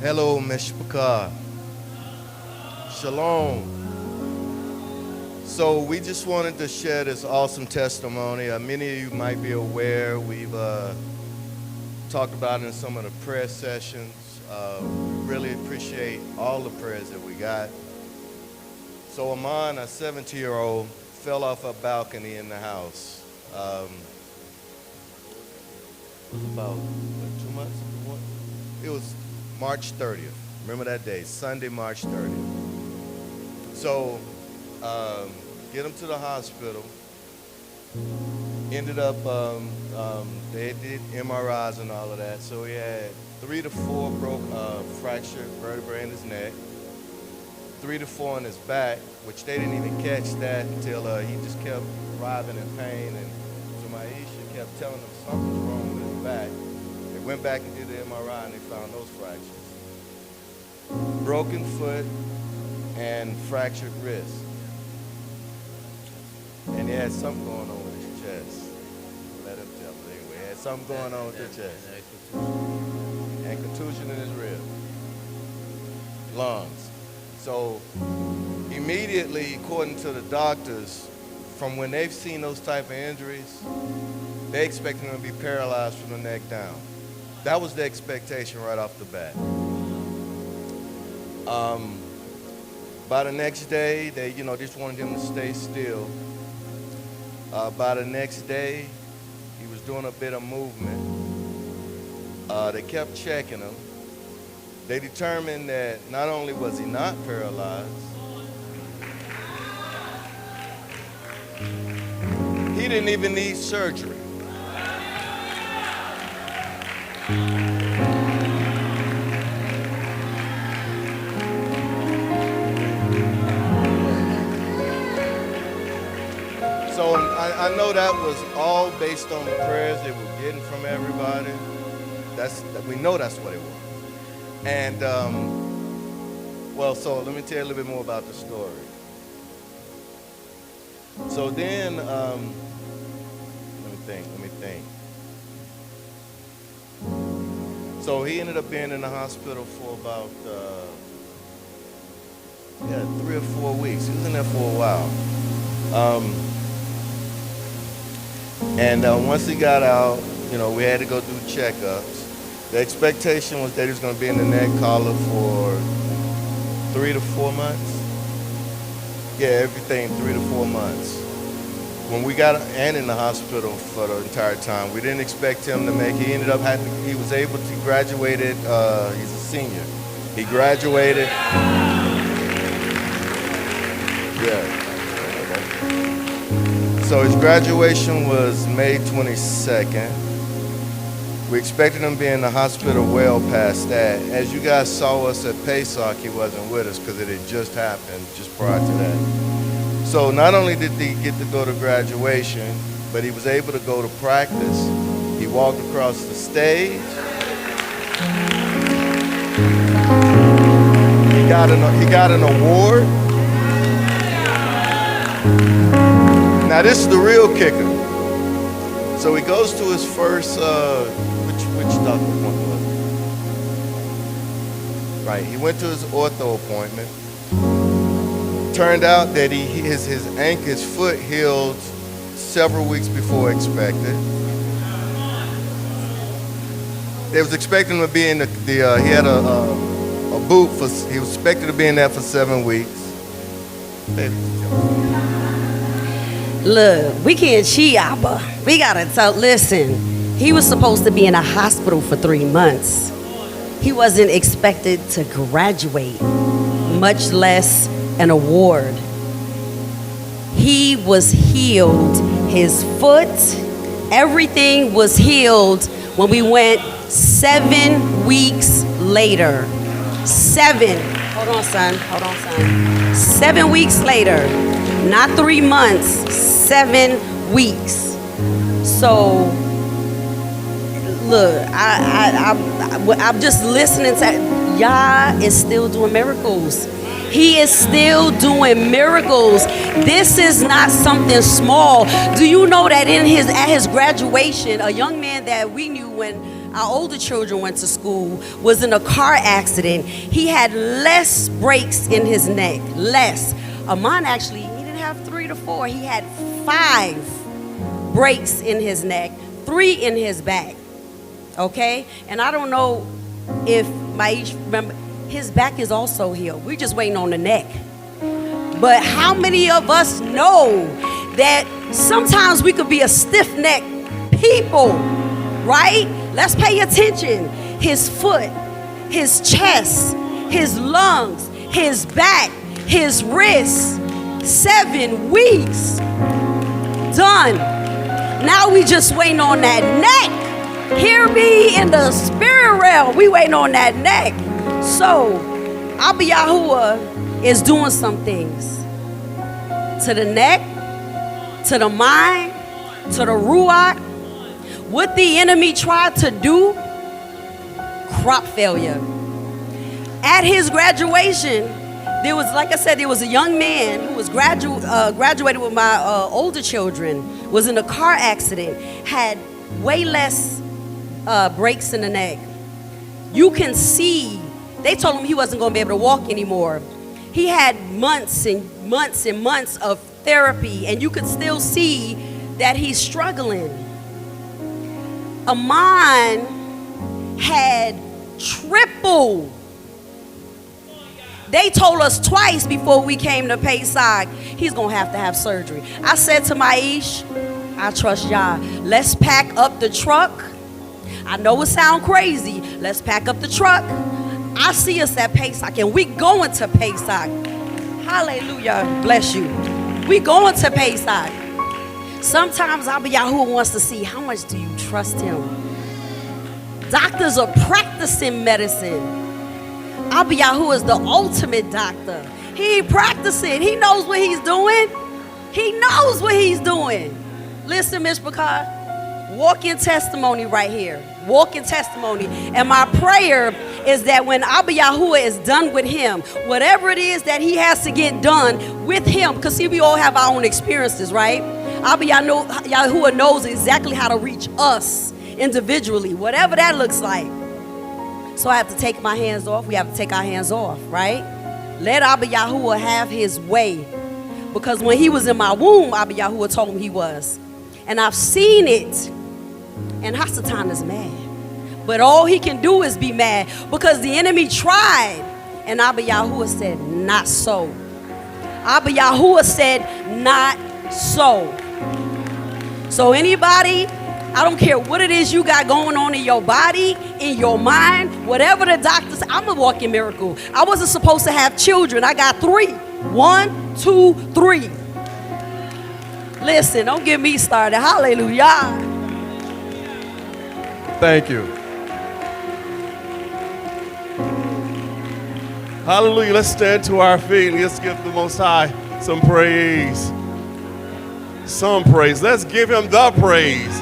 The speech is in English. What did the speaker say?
Hello, Meshpaka. Shalom. So we just wanted to share this awesome testimony. Many of you might be aware we've talked about it in some of the prayer sessions. We really appreciate all the prayers that we got. So Amon, a 17-year-old, fell off a balcony in the house. It was about, what, 2 months? It was March 30th. Remember that day, Sunday, March 30th. So, get him to the hospital. Ended up, they did MRIs and all of that. So he had 3 to 4 fractured vertebrae in his neck, 3 to 4 in his back, which they didn't even catch that until he just kept writhing in pain. And so Maisha kept telling him something's wrong with his back. They went back and did the MRI and they found those fractures. Broken foot and fractured wrist. And he had something going on with his chest. Let him tell me anyway. He had something going on with his chest. And contusion in his rib. Lungs. So immediately, according to the doctors, from when they've seen those type of injuries, they expect him to be paralyzed from the neck down. That was the expectation right off the bat. By the next day, they, just wanted him to stay still. By the next day, he was doing a bit of movement. They kept checking him. They determined that not only was he not paralyzed, he didn't even need surgery. So I know that was all based on the prayers they were getting from everybody. We know that's what it was. And, so let me tell you a little bit more about the story. So then, let me think. So he ended up being in the hospital for about, 3 or 4 weeks. He was in there for a while. Once he got out, we had to go do checkups. The expectation was that he was going to be in the neck collar for 3 to 4 months. Yeah, everything 3 to 4 months. When we got in the hospital for the entire time, we didn't expect him to make. He ended up he was able to graduate. He's a senior. He graduated. Yeah. So his graduation was May 22nd. We expected him to be in the hospital well past that. As you guys saw us at Pesach, he wasn't with us because it had just happened just prior to that. So not only did he get to go to graduation, but he was able to go to practice. He walked across the stage. He got an award. Now this is the real kicker. So he goes to his first, which doctor appointment was it? Right, he went to his ortho appointment. Turned out that his foot healed several weeks before expected. They was expecting him to be in he had a boot he was expected to be in that for 7 weeks. Look, we can't cheat, Abba. We gotta listen. He was supposed to be in a hospital for 3 months. He wasn't expected to graduate, much less an award. He was healed. His foot, everything was healed when we went 7 weeks later. 7. Hold on, son. 7 weeks later. Not 3 months, 7 weeks. So, look, I'm just listening to Yah is still doing miracles. He is still doing miracles. This is not something small. Do you know that at his graduation, a young man that we knew when our older children went to school, was in a car accident. He had less breaks in his neck, less. Amon actually, he didn't have 3 to 4. He had 5 breaks in his neck, 3 in his back. Okay? And I don't know if Maish remember, his back is also healed. We're just waiting on the neck. But how many of us know that sometimes we could be a stiff-necked people, right? Let's pay attention. His foot, his chest, his lungs, his back, his wrists, 7 weeks. Done. Now we just waiting on that neck. Hear me in the spirit realm. We waiting on that neck. So, Abba Yahuwah is doing some things to the neck, to the mind, to the ruach. What the enemy tried to do, crop failure. At his graduation, there was, like I said, there was a young man who was graduated with my older children, was in a car accident, had way less breaks in the neck. You can see, they told him he wasn't going to be able to walk anymore. He had months and months and months of therapy, and you could still see that he's struggling. Amon had triple. They told us twice before we came to Pesach, he's going to have surgery. I said to Maish, I trust y'all. Let's pack up the truck. I know it sounds crazy. Let's pack up the truck. I see us at Pesach, and we going to Pesach. Hallelujah. Bless you. We going to Pesach. Sometimes Abba Yahuwah wants to see how much do you trust him. Doctors are practicing medicine. Abba Yahuwah is the ultimate doctor. He ain't practicing. He knows what he's doing. He knows what he's doing. Listen, Miss Bakar, walk in testimony right here. Walk in testimony. And my prayer is that when Abba Yahuwah is done with him, whatever it is that he has to get done with him, because see, we all have our own experiences, right? Abba Yahuwah knows exactly how to reach us individually, whatever that looks like. So I have to take my hands off. We have to take our hands off, right? Let Abba Yahuwah have his way. Because when he was in my womb, Abba Yahuwah told him he was. And I've seen it. And Hasatan is mad. But all he can do is be mad. Because the enemy tried. And Abba Yahuwah said, not so. Abba Yahuwah said, not so. So anybody, I don't care what it is you got going on in your body, in your mind, whatever the doctor said. I'm a walking miracle. I wasn't supposed to have children. I got 3. 1, 2, 3. Listen, don't get me started. Hallelujah. Thank you. Hallelujah. Let's stand to our feet. Let's give the Most High some praise. Some praise. Let's give him the praise.